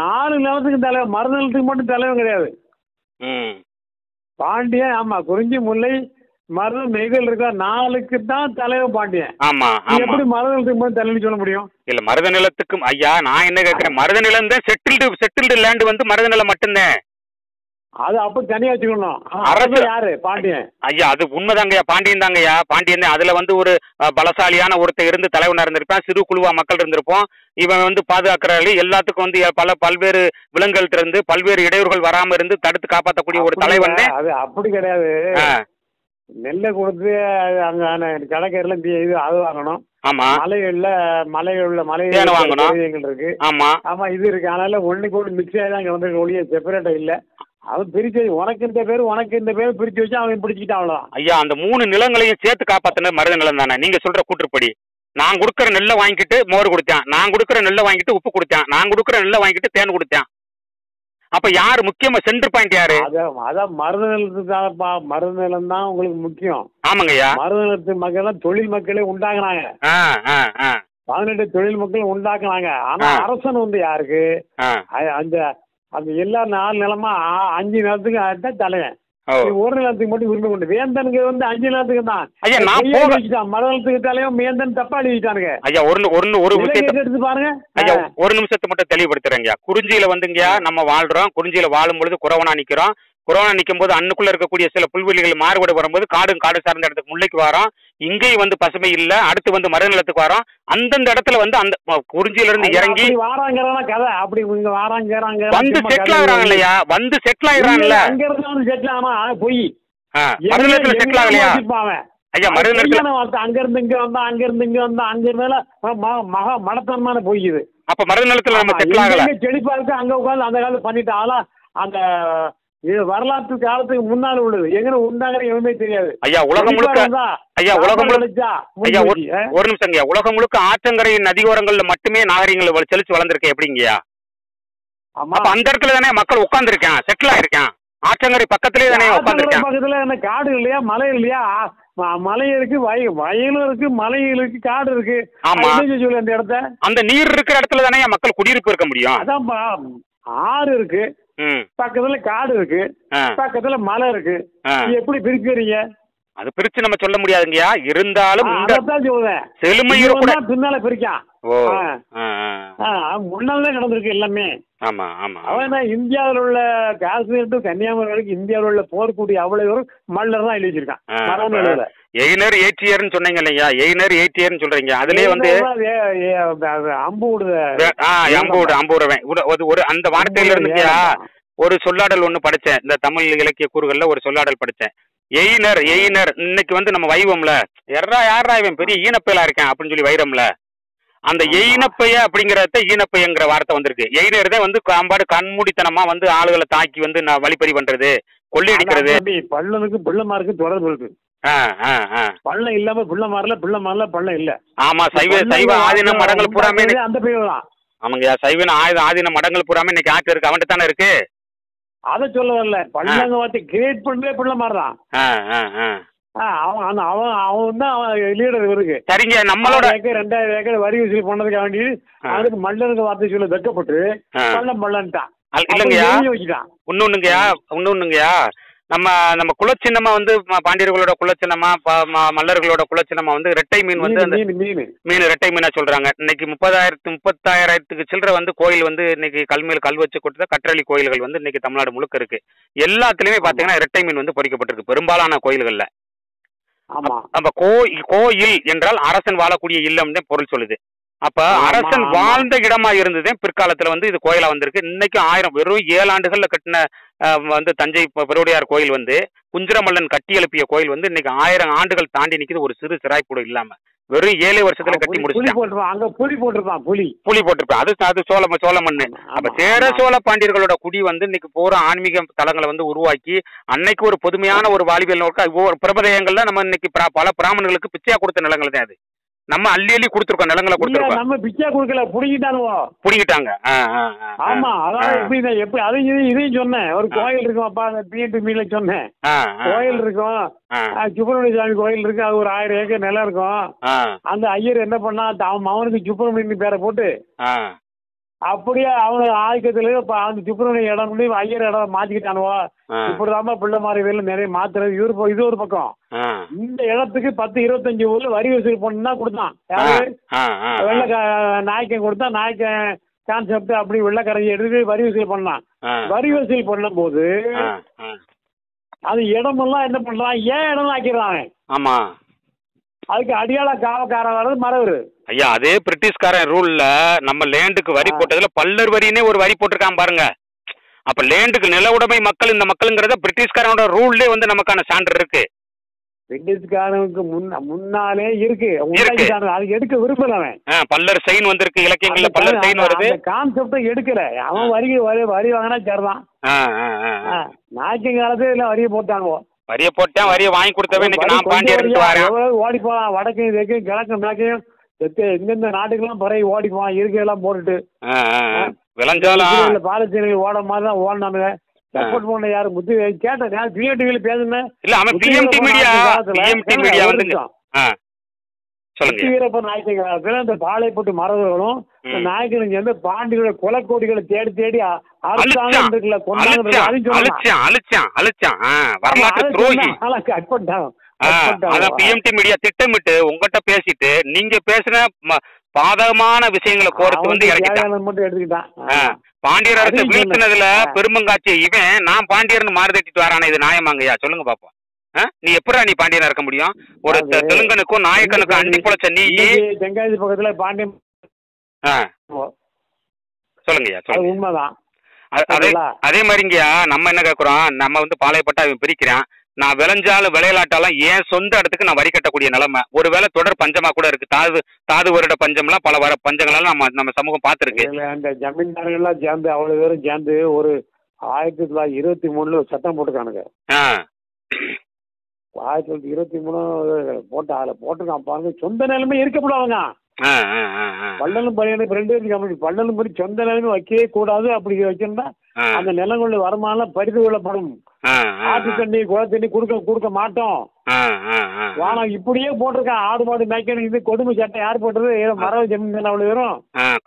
Speaker 1: 4 நிலத்துக்கும் தலைவன், மருத நிலத்துக்கு மட்டும் தலைவன் கிடையாது. பாண்டியன், ஆமா, குறிஞ்சி, முல்லை, மருதம், நெய்தல் இருக்கா, 4க்கு தான் தலைவன் பாண்டியன்.
Speaker 2: ஆமா,
Speaker 1: எப்படி மருத நிலத்துக்கு மட்டும் தலைவன் சொல்ல முடியும்?
Speaker 2: இல்ல, மருத நிலத்துக்கும் ஐயா நான் என்ன கேட்கிறேன், மருத நிலம் தான் செட்டில்டு லேண்ட் வந்து மருத நிலம் மட்டும்தான்.
Speaker 1: அது அப்படி தனியா வச்சுக்கணும்.
Speaker 2: அரசு
Speaker 1: யாரு? பாண்டியன்.
Speaker 2: ஐயா அது உண்மைதாங்கய்யா, பாண்டியன் தாங்கய்யா, பாண்டியன் தான். அதுல வந்து ஒரு பலசாலியான ஒருத்தர் இருந்து தலைவனா இருந்திருப்பான், சிறு குழுவா மக்கள் இருந்திருப்போம். இவன் வந்து பாதுகாக்கிறாரு, எல்லாத்துக்கும் வந்து பல்வேறு விலங்குகள் இருந்து பல்வேறு இடையூறுகள் வராம இருந்து தடுத்து காப்பாற்றக்கூடிய ஒரு தலைவன்.
Speaker 1: அது அப்படி கிடையாது. நெல்லை கொடுத்து அங்க கடற்கரையில இது அது வாங்கணும்.
Speaker 2: ஆமா,
Speaker 1: மலைகள்ல மலை
Speaker 2: வாங்கணும்
Speaker 1: இருக்கு.
Speaker 2: ஆமா
Speaker 1: ஆமா, இது இருக்கு. அதனால ஒண்ணுக்கு ஒண்ணு மிக்ஸ் ஆகி தான் இங்க வந்து ஒளிய செப்பரேட்டா இல்ல. அவன் பிரிச்சு உனக்கு இந்த பேரு பிரிச்சு வச்சு அவன் பிடிச்சிக்கிட்டான், அவ்வளவுதான்.
Speaker 2: ஐயா அந்த 3 நிலங்களையும் சேர்த்து காப்பாத்தின மருத நிலம் தானே நீங்க சொல்ற கூற்றுப்படி? நான் கொடுக்குற நெல்லை வாங்கிட்டு மோர் கொடுத்தேன், நான் கொடுக்குற நெல்லை வாங்கிட்டு உப்பு கொடுத்தேன், நான் கொடுக்குற நெல்லை வாங்கிட்டு தேன் கொடுத்தேன். அப்ப யாரு முக்கியமா சென்டர் பாயிண்ட் யாரு?
Speaker 1: அதான் மருத நிலத்துக்கு. மருத நிலம் தான் உங்களுக்கு முக்கியம்.
Speaker 2: ஆமாங்கய்யா.
Speaker 1: மருத நிலத்து மக்கள் தொழில் மக்களே உண்டாக்குனாங்க. 18 தொழில் மக்கள் உண்டாக்குனாங்க. ஆனா அரசன் வந்து யாருக்கு? அந்த அந்த எல்லா 4 நிலமா 5 நிலத்துக்கு அதுதான் தலைவன். ஒரு நிலத்துக்கு மட்டும் உரிமை கொண்டு வேந்தனுக்கு வந்து 5 நிலத்துக்கு தான். மருத நிலத்துக்கு தலைவன் வேந்தன் தப்பா எழுதிட்டானுங்க.
Speaker 2: ஐயா ஒரு விஷயத்தை
Speaker 1: எடுத்து பாருங்க.
Speaker 2: ஐயா ஒரு நிமிஷத்தை மட்டும் தெளிவுபடுத்துறேங்க. குறிஞ்சியில வந்துங்கய்யா நம்ம வாழ்றோம், குறிஞ்சியில வாழும் பொழுது குறவனா நிக்கிறோம். கொரோனா நிற்கும் போது அன்னுக்குள்ள இருக்கக்கூடிய சில புல்வெளிகள் மாறுபட வரும்போது காடு சார்ந்த இடத்துக்கு முல்லைக்கு வரோம். இங்கேயும் வந்து பசுமை இல்ல, அடுத்து வந்து மருநிலத்துக்கு வரோம். அந்தந்த இடத்துல வந்து அந்த குறிஞ்சியில இருந்து இறங்கி
Speaker 1: கதை அப்படி
Speaker 2: வந்து செட்டில் ஆகுறாங்க இல்லையா? வந்து செட்டில் ஆகுறாங்கல்ல.
Speaker 1: அங்க இருந்து செட்டில் ஆனா போய்
Speaker 2: மருநிலத்துல செட்டில் ஆகலையா? ஐயா மருநிலத்துல
Speaker 1: அங்க இருந்து இங்க வந்தா, அங்க இருந்து இங்க வந்தா, அங்க இருந்தால மகா மடத்தனமான போய்க்குது.
Speaker 2: அப்ப மருநிலத்துல நம்ம செட்டில் ஆகல.
Speaker 1: செழிப்பா இருக்கு அங்க உட்காந்து அந்த காலத்துல பண்ணிட்டு ஆளா அந்த இது வரலாற்று காலத்துக்கு முன்னால உள்ளது. எங்க உண்டாங்க எதுவுமே தெரியாது.
Speaker 2: ஐயா உலகம் முழுக்க ஒரு நிமிஷம் ஐயா, உலகம் முழுக்க ஆற்றங்கரையின் நதியோரங்கள்ல மட்டுமே நாகரிகங்கள் செழிச்சு வளர்ந்துருக்கேன் எப்படிங்கய்யா? அப்ப அந்த இடத்துல தானே மக்கள் உட்கார்ந்துருக்கேன், செட்டில் ஆயிருக்கேன். ஆற்றங்கரை பக்கத்திலேயே தானே உட்கார்ந்துருக்கேன்.
Speaker 1: பக்கத்துல என்ன காடு இல்லையா, மலை இல்லையா? மலை இருக்கு, வயலும் இருக்கு, மலை இருக்கு, காடு இருக்கு.
Speaker 2: ஆமா,
Speaker 1: சொல்லு அந்த இடத்த.
Speaker 2: அந்த நீர் இருக்கிற இடத்துல தானே மக்கள் குடியிருப்பு இருக்க முடியும்.
Speaker 1: அதான் ஆறு இருக்கு, பக்கத்துல காடு இருக்கு, பக்கத்துல மலை இருக்கு. எப்படி பிரிக்கிறீங்க?
Speaker 2: அது பிரிச்சு நம்ம சொல்ல முடியாதுங்கய்யா. இருந்தாலும்
Speaker 1: செழுமை பின்னால பிரிக்கான். முன்னால்தான் நடந்திருக்கு எல்லாமே.
Speaker 2: ஆமா ஆமா.
Speaker 1: அவன் இந்தியாவில் உள்ள காஷ்மீர் டு கன்னியாகுமரி வரைக்கும் இந்தியாவில் உள்ள போர்க்கூடிய அவ்வளவு மல்லர் தான் எழுதி வச்சிருக்கான்.
Speaker 2: எயினர் ஏற்றியர்னு சொன்னீங்க இல்லையா? எயினர் ஏற்றியர்னு சொல்றீங்க. அதுலயே வந்து
Speaker 1: அம்பு
Speaker 2: விடுவேன் ஒரு அந்த வார்த்தையில இருந்துச்சியா ஒரு சொல்லாடல் ஒண்ணு படிச்சேன். இந்த தமிழ் இலக்கிய கூறுகள்ல ஒரு சொல்லாடல் படிச்சேன். எயினர் இன்னைக்கு வந்து நம்ம வைவம்ல யாரா இவன் பெரிய ஈனப்பையலா இருக்கேன் அப்படின்னு சொல்லி வைரம்ல அந்த எயினப்பைய அப்படிங்கறத ஈனப்பையங்கிற வார்த்தை வந்திருக்கு. எயினர் தான் வந்து காம்பாடு கண்மூடித்தனமா வந்து ஆளுகளை தாக்கி வந்து வழிப்பறி பண்றது, கொள்ளையடிக்கிறது.
Speaker 1: பள்ளனுக்கு பிள்ளைமாருக்கு தொடர்பு இருக்கு. பள்ளம் இல்லாம பிள்ளைமாறல, பிள்ளைமாறல பள்ளம் இல்ல.
Speaker 2: ஆமா, சைவ ஆதீன மடங்கள் பூராமே
Speaker 1: அந்த பேர் தான்.
Speaker 2: ஆமாங்கய்யா, சைவ ஆதீன மடங்கள் பூராமே இன்னைக்கு ஆட்டு இருக்கு, அவன்கிட்ட தானே இருக்கு.
Speaker 1: அத சொல்ல வரல, பள்ளங்க வார்த்தை கிரியேட் பண்ணவே பிள்ளைமாறதான். அவன் தான் லீடர் இருக்கு.
Speaker 2: சரிங்க, நம்மளோட
Speaker 1: 2000 ஏக்கர் வரி வசூல் பண்ணதுக்காக வேண்டி அதுக்கு மல்லனுக்கு வார்த்தை சொல்ல வெக்கப்பட்டு பள்ளன்ட்டான்.
Speaker 2: இல்லங்கய்யா, இன்னொன்னுங்கய்யா, நம்ம குலச்சின்னமா வந்து பாண்டியர்களோட குலச்சின்னமா மல்லர்களோட குலச்சின்னமா வந்து ரெட்டை மீன் வந்து மீன் ரெட்டை மீனா சொல்றாங்க. இன்னைக்கு 30,000 சில்லற வந்து கோயில் வந்து இன்னைக்கு கல்மேல் கல் வச்சு கொடுத்த கற்றளி கோயில்கள் வந்து இன்னைக்கு தமிழ்நாடு முழுக்க இருக்கு. எல்லாத்துலயுமே பாத்தீங்கன்னா ரெட்டை மீன் வந்து பொறிக்கப்பட்டிருக்கு பெரும்பாலான கோயில்கள்ல. அப்ப கோயில் என்றால் அரசன் வாழக்கூடிய இல்லம்னு பொருள் சொல்லுது. அப்ப அரசன் வாழ்ந்த இடமா இருந்ததே பிற்காலத்துல வந்து இது கோயிலா வந்திருக்கு. இன்னைக்கு வெறும் 7 ஆண்டுகள்ல கட்டின வந்து தஞ்சை பெருவுடையார் கோயில் வந்து குஞ்சரமல்லன் கட்டி எழுப்பிய கோயில் வந்து இன்னைக்கு 1000 ஆண்டுகள் தாண்டி நிக்குது, ஒரு சிறு சிராய் கூட இல்லாம. வெறும் 7 வருஷத்துல கட்டி முடிச்சிட்டான்.
Speaker 1: புலி
Speaker 2: போட்டிருப்பான். அது சோழ மண்ணு. அப்ப சேர சோழ பாண்டியர்களோட குடி வந்து இன்னைக்கு போற ஆன்மீக தலங்களை வந்து உருவாக்கி அன்னைக்கு ஒரு பொதுமையான ஒரு வாழ்வியல் நோக்க பிரபதயங்கள்ல நம்ம இன்னைக்கு பல பிராமணர்களுக்கு பிச்சையா கொடுத்த நிலங்கள் தான் அது. நம்ம அள்ளி கொடுத்துருக்கோம், நிலங்களை கொடுத்துருக்கோம்.
Speaker 1: நம்ம பிச்சை கொடுக்கல, புடிங்கிட்டாங்க. ஆமா, அதான் எப்படி அதையும் இதையும் சொன்னேன். ஒரு கோயில் இருக்கும்ப்பா, பிஎன்பில சொன்னேன். கோயில் இருக்கும், சுப்பிரமணிய சாமி கோயில் இருக்கு. அது ஒரு 1000 ஏக்கர் நிலம் இருக்கும். அந்த ஐயர் என்ன பண்ணா, அவனுக்கு சுப்பிரமணியன் பேரை போட்டு அப்படியே அவனுக்கு ஆதிக்கத்துல அந்த சுப்பிரமணிய இடம் பண்ணி ஐயர் இடம் மாத்திக்கிட்டானுவோ. இப்படிதாம பிள்ளை மாறி நிறைய மாத்துறது. இது ஒரு பக்கம். இந்த இடத்துக்கு 10-25 ஊர்ல வரி வசூல் பண்ணா கொடுத்தான். வெள்ள நாயக்கன் கொடுத்தா, நாயக்கன் கான்செப்ட் அப்படி வெள்ளக்கரையை எடுத்து வரி வசூல் பண்ணலாம். வரி வசூல் பண்ணும் போது அது இடமெல்லாம் என்ன பண்றான், ஏன் இடம் ஆக்கிறான்.
Speaker 2: ஆமா,
Speaker 1: அதுக்கு அடியாள காவக்காரன் வர்றது மறவு.
Speaker 2: ஐயா அதே பிரிட்டிஷ்காரன் ரூல்ல நம்ம லேண்டுக்கு வரி போட்டதுல பல்லர் வரினே ஒரு வரி போட்டிருக்கான் பாருங்க. அப்ப லேண்டுக்கு நில உடைமை மக்கள் இந்த மக்களுங்கிறத பிரிட்டிஷ்காரனோட ரூல்லே வந்து நமக்கான சான்று இருக்கு.
Speaker 1: பிரிட்டிஷ்காரனுக்கு முன்னாலே இருக்கு, அது எடுக்க விரும்பல அவன்.
Speaker 2: பல்லர் சைன் வந்திருக்கு இலக்கியங்கள்ல, பல்லர் சைன் வருது.
Speaker 1: கான்செப்ட எடுக்கல அவன். வரி வாங்கினா சரிதான். நாய்க்கு காலத்துல இல்ல வரியை போட்டாங்க.
Speaker 2: வரியை போட்டேன், வரியை வாங்கி கொடுத்தவன் நான் பாண்டியர்
Speaker 1: ஓடி போலாம். வடக்கு தெற்கு கிழக்கு மேற்கையும் எந்தெந்த நாட்டுக்கெல்லாம் பிறகு ஓடி போவான் இருக்கையெல்லாம் போட்டுட்டு.
Speaker 2: விளைஞ்சாலும்
Speaker 1: பாலஸ்தீனிகள் ஓட மாதிரி தான் ஓடினானுங்க. சப்போர்ட் பண்ண யாரு முத்து கேட்டேன். நான் பிஎம்டிவில பேசுனேன்.
Speaker 2: இல்ல அவன் பிஎம்டி மீடியா வந்துங்க.
Speaker 1: வீரப்ப நாயக்க காலத்துல இந்த பாளையப்பட்டு மரபுகளும் நாயக்கனுக்கு வந்து பாண்டியோட குலக்கோடிகளை தேடி தேடி கட் பண்ணிட்டாங்க.
Speaker 2: பிஎம்டி மீடியா திட்டமிட்டு உங்ககிட்ட பேசிட்டு நீங்க பேசின பாதகமான விஷயங்களை கோர்த்து வந்து எடுத்துக்கிட்டான். பாண்டியர் அரசு வீழ்த்தினதுல பெருமங்காட்சி இவன் நான் பாண்டியர்னு மாறுதட்டிட்டு வரானே, இது நியாயமாங்கய்யா? சொல்லுங்க பாப்போம். நீ எப்படா நீ பாண்டியனா இருக்க முடியும்? ஒரு தெலுங்கனுக்கும் நாயக்கனுக்கும் அண்டி பொழைச்ச நீ
Speaker 1: தென்காசி பக்கத்துல பாண்டியன்.
Speaker 2: சொல்லுங்கய்யா, சொல்லுங்க.
Speaker 1: உண்மைதான்.
Speaker 2: அதே மாதிரிங்கய்யா நம்ம என்ன கேட்குறோம், நம்ம வந்து பாளையப்பட்டா அவன் பிரிக்கிறான். நான் விளைஞ்சாலும் விளையாட்டாலும் என் சொந்த இடத்துக்கு நான் வரி கட்டக்கூடிய நிலைமை. ஒருவேளை தொடர் பஞ்சமா கூட இருக்கு. தாது வருட பஞ்சம்லாம் பல வர பஞ்சங்கள்லாம் நம்ம சமூகம் பார்த்துருக்கு.
Speaker 1: அந்த ஜமீன்தார்கள்லாம் சேர்ந்து அவ்வளவு பேரும் சேர்ந்து ஒரு 1923 சட்டம் போட்டுக்கானுங்க. 1923 போட்டிருக்கான் பாருங்க. சொந்த நிலைமை இருக்கப்படாதுங்க. பள்ளலும் பரியனும் 2 பேருக்கு பள்ளலும் பறி சொந்த நிலைமை வைக்கவே கூடாது. அப்படி வைக்கணும்னா அந்த நிலங்களுடைய வருமானம் பறித்து கொள்ளப்படும். ஆற்று தண்ணி குள தண்ணி கொடுக்க மாட்டோம். வானம் இப்படியே போட்டிருக்கான். ஆடு மாடு மேய்க்கணும். இது கொடுமை சட்டம் யார் போட்டது? மரபு ஜமீன் அவ்வளவு வரும்.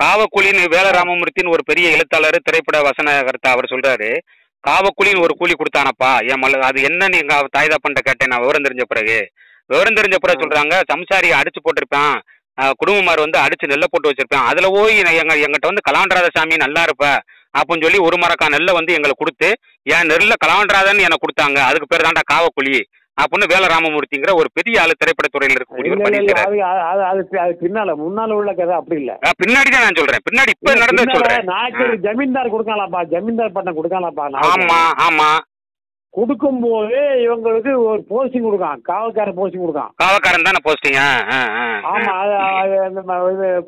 Speaker 2: காவக்கூலின்னு வேலராமமூர்த்தின்னு ஒரு பெரிய எழுத்தாளர், திரைப்பட வசன கருத்தா அவர் சொல்றாரு. காவக்கூலின்னு ஒரு கூலி கொடுத்தானப்பா என் அது என்னன்னு எங்க தாய்தா பண்ண கேட்டேன் நான் விவரம் தெரிஞ்ச பிறகு சொல்றாங்க, சம்சாரியை அடிச்சு போட்டிருப்பான், குடும்பமார் வந்து அடிச்சு நெல்லை போட்டு வச்சிருப்பேன். அதுல போய் எங்கிட்ட வந்து கலாண்டராத சாமி நல்லா இருப்ப அப்படின்னு சொல்லி ஒரு மரக்கா நெல்லை வந்து எங்களை கொடுத்து என் நெல்ல கலாண்டராதன்னு எனக்கு கொடுத்தாங்க. அதுக்கு பேர் தான்டா காவக்கூலி அப்படின்னு வேலராமமூர்த்திங்கிற ஒரு பெரிய ஆளு திரைப்படத்துறையில் இருக்கக்கூடிய
Speaker 1: பின்னால முன்னால உள்ள கதை அப்படி இல்ல.
Speaker 2: பின்னாடிதான் நான் சொல்றேன். பின்னாடி இப்ப நடந்தது சொல்றேன்.
Speaker 1: நாய்க்கு ஜமீன்தார் கொடுக்கலாம்ப்பா, ஜமீன்தார் பட்டம் கொடுக்கலாம்ப்பா.
Speaker 2: ஆமா ஆமா.
Speaker 1: கொடுக்கும் போது இவங்களுக்கு ஒரு போஸ்டிங் கொடுக்கான், காவல்காரன் போஸ்டிங் கொடுக்கான்.
Speaker 2: காவல்காரன் தானே போஸ்டிங்.
Speaker 1: ஆமா.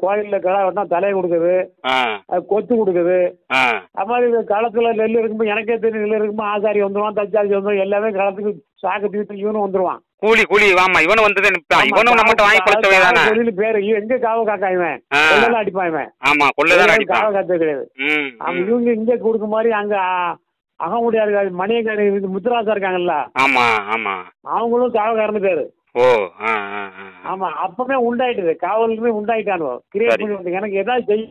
Speaker 1: கோயில்ல கடை வெட்டினா தலையை கொடுக்குது, கொத்து கொடுக்குது. அது மாதிரி களத்துல நெல் இருக்கும்போது எனக்கே தெரியும் நெல் இருக்கும்போது ஆசாரி வந்துடுவான், தச்சாரி வந்துடும். எல்லாமே களத்துக்கு சாக்கு தீர்த்து இவனும் வந்துருவான்.
Speaker 2: கூலி ஆமா. இவனும் வந்து இவனும் நம்மகிட்ட வாங்கி கொடுத்தவன்
Speaker 1: பேரு. எங்க காவல் காக்கா இவன் கொள்ளதான் அடிப்பான். இவன்
Speaker 2: ஆமா கொள்ளதான்
Speaker 1: காவல் காத்தது கிடையாது. இவங்க இங்க கொடுக்க மாதிரி அங்க அகமுடியாரு மணியக்காரி முத்துராசா இருக்காங்கல்ல.
Speaker 2: ஆமா ஆமா.
Speaker 1: அவங்களும் காவல்காரனு பேரு.
Speaker 2: ஓ
Speaker 1: ஆமா. அப்பவே உண்டாயிட்டுது, காவலுமே உண்டாயிட்டானோ கிரியேட் பண்ணி. எனக்கு ஏதாவது செய்ய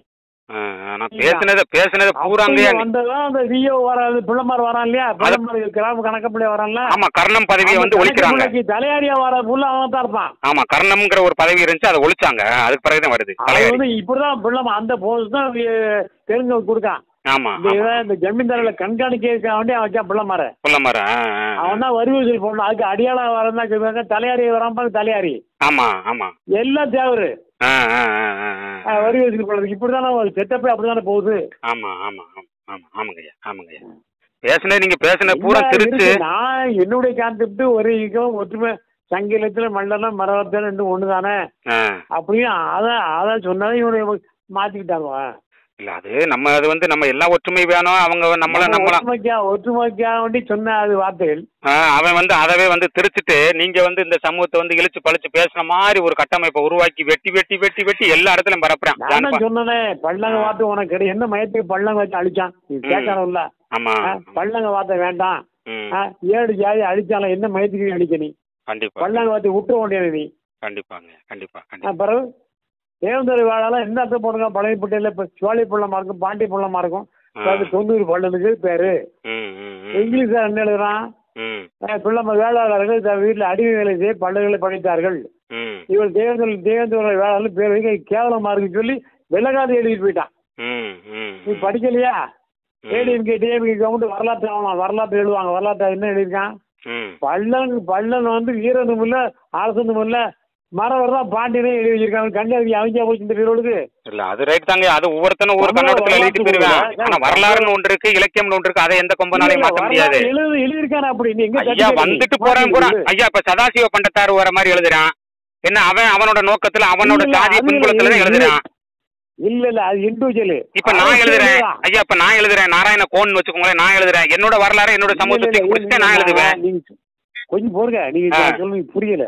Speaker 2: பேசினது பூராங்க
Speaker 1: வந்ததான் அந்த விஓ வராது, பிள்ளைமார் வரான் இல்லையா, பிள்ளைமார் கிராம கணக்கப்பிள்ளை வரான்ல.
Speaker 2: ஆமா, கர்ணம் பதவியை வந்து ஒழிக்கிறாங்க.
Speaker 1: தலையாரியா வர புள்ள அவன் தான் இருப்பான்.
Speaker 2: ஆமா, கர்ணம்ங்கிற ஒரு பதவி இருந்துச்சு, அதை ஒழிச்சாங்க. அதுக்கு பிறகுதான் வருது.
Speaker 1: அது வந்து இப்படிதான் பிள்ளைமா அந்த போஸ்ட் தான் தெரிஞ்சவங்க கொடுக்கான்.
Speaker 2: ஆமா.
Speaker 1: இந்த ஜமீன்தாரில கண்காணிக்க வேண்டி அவன் வச்சா பிள்ளைமார அவன் தான் வரி வசூல் போடணும். அதுக்கு அடியாளம் வரதான் தலையாரி வராம தலையாரி.
Speaker 2: ஆமா ஆமா.
Speaker 1: எல்லாம் தேவரு வரி வசூல் போடுறது. இப்படிதானே செட்டப்பே அப்படிதானே போகுது.
Speaker 2: ஆமா ஆமா ஆமா. ஆமாங்கய்யா ஆமாங்கய்யா. நீங்க பேசுன பூரா திருச்சு.
Speaker 1: நான் என்னுடைய கான்செப்ட் ஒரு ஈகம் ஒற்றுமை சங்கீலத்துல மண்டலம் மரவத்தில் ரெண்டு ஒண்ணுதானே அப்படியும் அதான் சொன்னதை இவனை மாத்திக்கிட்டாங்க.
Speaker 2: இல்ல அது நம்ம அது வந்து நம்ம எல்லாம் ஒற்றுமை வேணும். அவங்க
Speaker 1: ஒற்றுமைக்கா வேண்டி சொன்ன அது வார்த்தைகள்.
Speaker 2: அவன் வந்து அதவே வந்து திருச்சிட்டு நீங்க வந்து இந்த சமூகத்தை வந்து இழுச்சு பழிச்சு பேசுன மாதிரி ஒரு கட்டமைப்பை உருவாக்கி வெட்டி வெட்டி வெட்டி வெட்டி எல்லா இடத்துலயும் பரப்புறேன்.
Speaker 1: நான் சொன்னேன் பள்ளங்க வார்த்தை உனக்கு கிடையாது. என்ன மயத்துக்கு பள்ளங்க வச்சு அழிச்சான் கேட்கறோம்ல.
Speaker 2: ஆமா,
Speaker 1: பள்ளங்க வார்த்தை வேண்டாம். 7 ஜாதி அழிச்சாலும் என்ன மயத்துக்கு அடிக்க நீ? கண்டிப்பா பள்ளங்க வார்த்தை விட்டுற வேண்டியது நீ. கண்டிப்பாங்க கண்டிப்பா. பிறகு தேவந்தர் வேளாள எந்த அர்த்தம் போடுங்க. பழையப்பட்டியில இப்ப சோழி புள்ளமா இருக்கும், பாண்டி புள்ளமா இருக்கும். 90 பள்ளனுக்கு பேரு இங்கிலீஷ்ல என்ன எழுதுறான்? பிள்ளை வேளாளர்கள் வீட்டுல அடிமை வேலை செய்ய பள்ளிகளை படித்தார்கள். இவர் தேவேந்திர வேளாளர் பேர் கேவலமா இருக்குன்னு சொல்லி வெள்ளக்காதி எழுதிட்டு போயிட்டான். நீ படிக்கலையா? ஏடிஎம்கே டிஎம்கே கவர்மெண்ட் வரலாற்று எழுதுவாங்க. வரலாற்று என்ன எழுதியிருக்கான்? பள்ளன் வந்து வீரனும் இல்ல அரசனும் இல்ல மரவர் தான் பாண்டியனே எழுதி வச்சிருக்காங்க. கண்ணி அவங்க போச்சு இந்த வீரோடுக்கு
Speaker 2: இல்ல. அது ரைட் தாங்க. அது ஒவ்வொருத்தனும் ஒரு கண்ணோட்டத்துல எழுதிட்டு போயிருவேன். ஆனா வரலாறுன்னு ஒன்று இருக்கு, இலக்கியம்னு ஒன்று இருக்கு. அதை எந்த கொம்பனாலையும் மாற்ற முடியாது.
Speaker 1: எழுதியிருக்கான அப்படி
Speaker 2: ஐயா வந்துட்டு போறேன் கூட. ஐயா இப்ப சதாசிவ பண்டத்தார் வர மாதிரி எழுதுறான். என்ன அவனோட நோக்கத்துல அவனோட ஜாதி பின்புலத்துல எழுதுறான்.
Speaker 1: இல்ல அது இண்டிவிஜுவல்.
Speaker 2: இப்ப நான் எழுதுறேன் ஐயா. இப்ப நான் எழுதுறேன் நாராயண கோன்னு வச்சுக்கோங்களேன். நான் எழுதுறேன் என்னோட வரலாறு என்னோட சமூகத்தை குறிச்சு நான் எழுதுவேன்.
Speaker 1: கொஞ்சம் போருங்க, நீங்க சொல்லுங்க புரியல.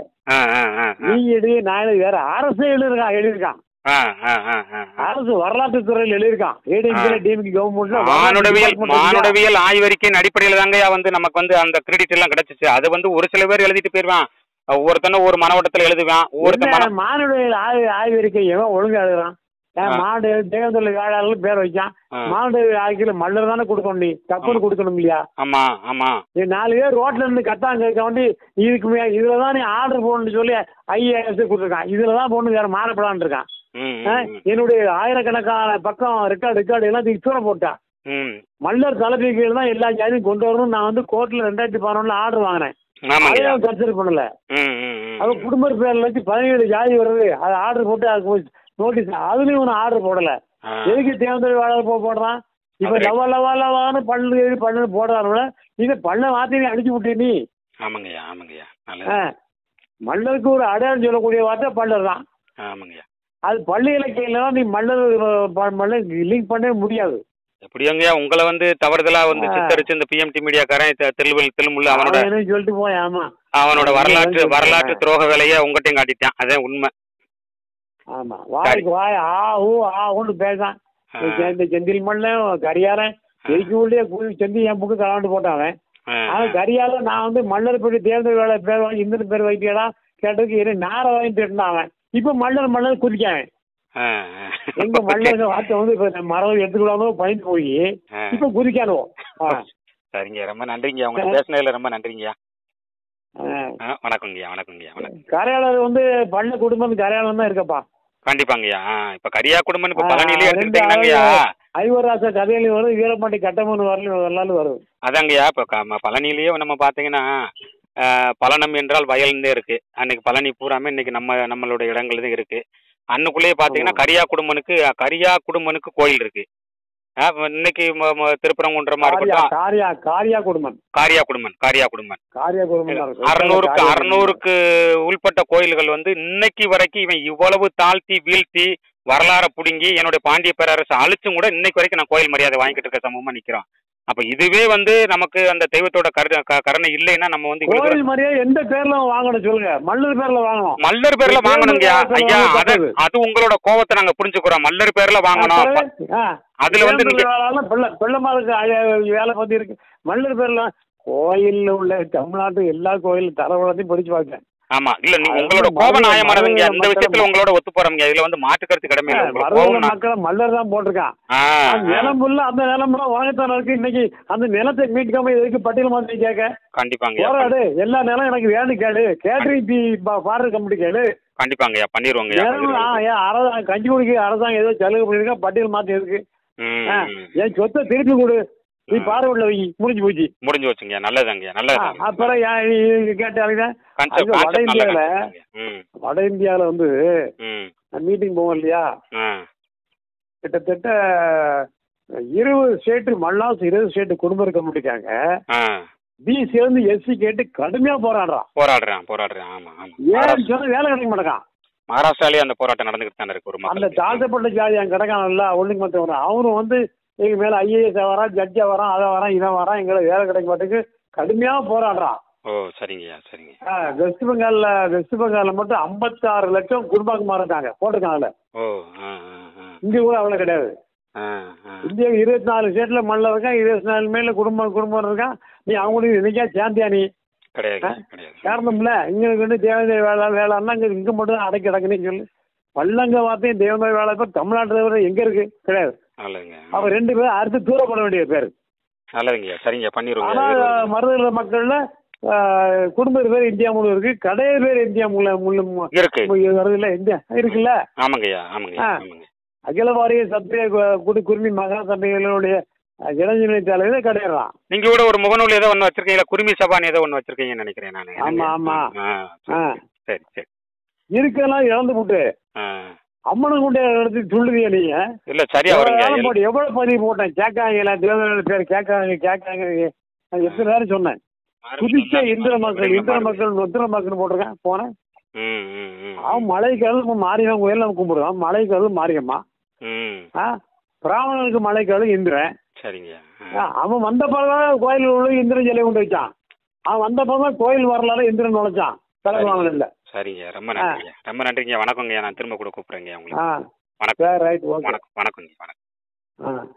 Speaker 1: நீ எழுதி நான் எழுதி வேற. அரசே எழுதியிருக்கான். அரசு வரலாற்று துறையில் எழுதியிருக்கான்.
Speaker 2: மானுடவியல் ஆய்வறிக்கையின் அடிப்படையில தாங்க வந்து நமக்கு வந்து அந்த கிரெடிட் எல்லாம் கிடைச்சிச்சு. அது வந்து ஒரு சில பேர் எழுதிட்டு போயிருவான். ஒவ்வொருத்தனும் ஒரு மனவட்டத்துல எழுதுவான். ஒவ்வொருத்தன்
Speaker 1: மானுடவியல் ஆய்வறிக்கை எவன் ஒழுங்கா எழுதுறான்? மாடு தேவந்தொழில் வேளாளர் பேர் வைக்கான். மாடு ஆய்க்கையில மல்லர் தானே கொடுக்கணும். நீ தப்புன்னு கொடுக்கணும் இல்லையா?
Speaker 2: ஆமா ஆமா.
Speaker 1: நீ 4 பேர் ரோட்ல இருந்து கத்தாங்க கேட்க வேண்டி இதுக்கு இதுலதான் நீ ஆர்டர் போடணும்னு சொல்லி IAS கொடுத்துருக்கான். இதுலதான் போடணும் வேற மாறப்படான்னு இருக்கான். என்னுடைய ஆயிரக்கணக்கான பக்கம் ரெக்கார்டு எல்லாம் தூர போட்டான். மல்லர் தலைமை கீழ் தான் எல்லா ஜாதியும் கொண்டு வரணும். நான் வந்து கோர்ட்ல 2011 ஆர்டர் வாங்கினேன். அதையும் கன்சிடர் பண்ணல. அது குடும்ப பேர்ல வச்சு 17 ஜாதி வருது. அது ஆர்டர் போட்டு அது நோட்டீஸ் அதுலயும் ஒன்னும் ஆர்டர் போடல. எதுக்கு தேர்ந்தெடுப்பு வேளாளர் போடுறான்? இப்ப லவான்னு பண்ணு போடுறாரு. இது பண்ண வார்த்தை நீ அடிச்சு விட்டு நீ. மல்லருக்கு ஒரு அடையாளம் சொல்லக்கூடிய வார்த்தை பல்லர் தான். அது பள்ளி இலக்கியம் நீ மல்லர் லிங்க் பண்ணவே முடியாது.
Speaker 2: எப்படியாங்கய்யா உங்களை வந்து தவறுதலா வந்து சித்தரிச்சு இந்த PMT மீடியாக்காரன் திருமுள்ள அவனோட
Speaker 1: சொல்லிட்டு போய் ஆமா
Speaker 2: அவனோட வரலாற்று துரோக வேலையை உங்கள்கிட்டையும் காட்டிட்டான். அதே உண்மை.
Speaker 1: ஆமா வாய்க்கு வாய் ஆன்னு பேசான். செந்தில் மண்ணன் கரியாரன் எரிக்குள்ளே செந்தி என் புக்கு கலாண்டு போட்டான். அவன் கரியால நான் வந்து மல்லர் போய் தேர்தல் வேலை பேர் வாங்கி இந்திரன் பேர் வைக்கடா கேட்டதுக்கு என்ன நார வாங்கிட்டு இருந்தான். அவன் இப்ப மல்லர் குதிக்கான். எங்க மல்லர் வார்த்தை வந்து இப்ப மரம் எடுத்துக்கூடாமோ பயந்து போய் இப்ப குதிக்கானோ.
Speaker 2: சரிங்க ரொம்ப நன்றிங்க. அவங்க பேசினதுல ரொம்ப நன்றிங்கய்யா. வணக்கங்கய்யா. வணக்கம்.
Speaker 1: கரையாளர் வந்து பள்ள குடும்பம் கரையாளம் தான் இருக்கப்பா.
Speaker 2: கண்டிப்பாங்கய்யா. இப்ப கரியா குடும்பம் இப்ப பழனியிலே எடுத்துக்கிட்டீங்கய்யா.
Speaker 1: ஐவராச கதையிலையும் வரும், வீரபாண்டி கட்டமன் வரலாறு வரும்.
Speaker 2: அதாங்கய்யா இப்ப பழனியிலேயே நம்ம பாத்தீங்கன்னா பழனம் என்றால் வயல்னே இருக்கு. அன்னைக்கு பழனி பூராமே இன்னைக்கு நம்மளோட இடங்கள் தான் இருக்கு. அன்னுக்குள்ளேயே பாத்தீங்கன்னா கரியா குடும்பனுக்கு கோயில் இருக்கு. இன்னைக்கு திருப்பரங்குன்றமா இருக்கட்டும் 600க்கு உள்பட்ட கோயில்கள் வந்து இன்னைக்கு வரைக்கும் இவன் இவ்வளவு தாழ்த்தி வீழ்த்தி வரலாற புடுங்கி என்னுடைய பாண்டிய பேரரசு அழிச்சும் கூட இன்னைக்கு வரைக்கும் நான் கோயில் மரியாதை வாங்கிட்டு இருக்க சமூகமா நிக்கிறோம். அப்ப இதுவே வந்து நமக்கு அந்த தெய்வத்தோட கருணை இல்லைன்னா நம்ம வந்து
Speaker 1: கோயில் மரியாதை எந்த பேர்ல வாங்கணும் சொல்லுங்க? மல்லர் பேர்ல வாங்கணும்.
Speaker 2: மல்லர் பேர்ல வாங்கணுங்க ஐயா. அது உங்களோட கோவத்தை நாங்க புரிஞ்சுக்கிறோம். மல்லர் பேர்ல வாங்கணும். அதுல வந்து
Speaker 1: வேலை பத்தி இருக்கு. மல்லர் பேர்ல கோயில்ல உள்ள தமிழ்நாட்டு எல்லா கோயிலும் தரவளத்தையும் படிச்சு பார்க்க.
Speaker 2: ஆமா இல்ல நீங்க உங்களோட கோபம் நியாயமானதுங்க. இந்த விஷயத்துல உங்களோட ஒத்து போறோம்ங்க. இதுல வந்து மாற்று கருத்து கடமை
Speaker 1: மக்களை மல்லர் தான் போட்டிருக்கான். நிலம் உள்ள அந்த நிலம் வாங்கத்தான இருக்கு. இன்னைக்கு அந்த நிலத்தை மீட்காம எதுக்கு பட்டியல் மாதிரி கேட்க?
Speaker 2: கண்டிப்பாங்க.
Speaker 1: போராடு எல்லா நிலம் எனக்கு வேணும் கேளு. கேட்டரிங் பாடுற கம்பெனி கேளு.
Speaker 2: கண்டிப்பாங்க பண்ணிடுவாங்க.
Speaker 1: கஞ்சி குடிக்க அரசாங்கம் ஏதோ சலுகை பண்ணிருக்கா. பட்டியல் மாத்தி இருக்கு. என் சொத்தை திருப்பி கொடு. நீ பார்வையில வை. முடிஞ்சு
Speaker 2: போச்சுங்க. நல்லதாங்க நல்லது.
Speaker 1: அப்புறம் கேட்டாங்க வட இந்தியாவில வந்து மீட்டிங் போவோம் இல்லையா? கிட்டத்தட்ட 20 ஸ்டேட் மல்லாஸ் 20 ஸ்டேட் குடும்பம் இருக்க முடியாங்க. பிசி வந்து SC கேட்டு கடுமையா போராடுறான். ஏன்னு சொன்னா வேலை கிடைக்க மாட்டேங்கான்.
Speaker 2: மகாராஷ்டிராலேயே அந்த போராட்டம் நடந்துகிட்டு தானே இருக்கு.
Speaker 1: அந்த தாழ்த்தப்பட்ட ஜாதி அங்க கிடக்கானல்ல ஒண்ணுக்கு மத்த வரும். அவனும் வந்து எங்க மேல IAS வரான், ஜட்ஜா வரான், அதை வரான், இதை வரான், எங்களை வேலை கிடைக்க மாட்டேங்குது கடுமையா போராடுறான்.
Speaker 2: சரிங்க.
Speaker 1: வெஸ்ட் பெங்கால்ல மட்டும் 56 லட்சம் குடும்பமா இருக்காங்க போட்டிருக்காங்கல்ல. இங்க கூட அவ்வளவு கிடையாது. இந்தியா 24 ஸ்டேட்ல மல்ல இருக்கான். 24 மேல குடும்பம் இருக்கான். நீ அவங்களுக்கு இன்னைக்கா சேர்ந்தியா? நீ காரணம்ல இங்க வந்து தேவதை வேளாண்னா இங்க மட்டும் தான் அடக்கி கிடக்குன்னு சொல்லு. பல்லங்க வார்த்தையும் தேவதை வேலை பேர் தமிழ்நாட்டுல எங்க இருக்கு? கிடையாது. அவர் 2 பேரும் அடுத்து தூரப்பட வேண்டிய பேரு. ஆனா மருதல மக்கள்ல குடும்ப பேர் இந்தியா முழு இருக்கு. கடையர் பேர் இந்தியா முழு வருதுல்ல. இந்தியா இருக்குல்ல. அகில வாரிய சத்திரிய குடி குருமி மகா சபைகளுடைய இளைஞரணி தலைவரே கிடையாதான்.
Speaker 2: நீங்க கூட ஒரு முகநூல் ஏதோ ஒன்று வச்சிருக்கீங்களா? குருமி சபான்னு ஏதோ ஒன்று வச்சிருக்கீங்கன்னு நினைக்கிறேன் நான்.
Speaker 1: ஆமா ஆமா.
Speaker 2: சரி சரி.
Speaker 1: இருக்கலாம் இழந்து போட்டு அம்மனை கொண்டே எடுத்து சொல்லுவீங்க நீங்க.
Speaker 2: இல்ல சரியா வருங்க.
Speaker 1: எவ்வளவு பதிவு போட்டேன் கேட்காங்க தேவதான பேர் கேட்காங்க எத்தனை நேரம் சொன்னேன். புதுச்சா இந்திர மக்கள் போட்டிருக்கேன் போனேன். அவன் மலைக்காலும் மாரியம்மன் கோயில் நம்ம கும்பிடுவான். மலைக்காலும் மாரியம்மா. பிராமணனுக்கு மலைக்காலும் இந்திரன். சரிங்க. அவன் வந்த பிறகு கோயில் உள்ள இந்திரன் சிலை கொண்டு வச்சான். அவன் வந்த பிறகு கோயில் வரலாறு இந்திரன் நுழைச்சான். தலைவாங்க இல்ல.
Speaker 2: சரிங்க. ரொம்ப நன்றிங்க. ரொம்ப நன்றிங்க. வணக்கங்க. நான் திரும்ப கூட கூப்பிடுறேங்க உங்களுக்கு.
Speaker 1: வணக்கம். ரைட்.
Speaker 2: வணக்கம். வணக்கங்க. வணக்கம்.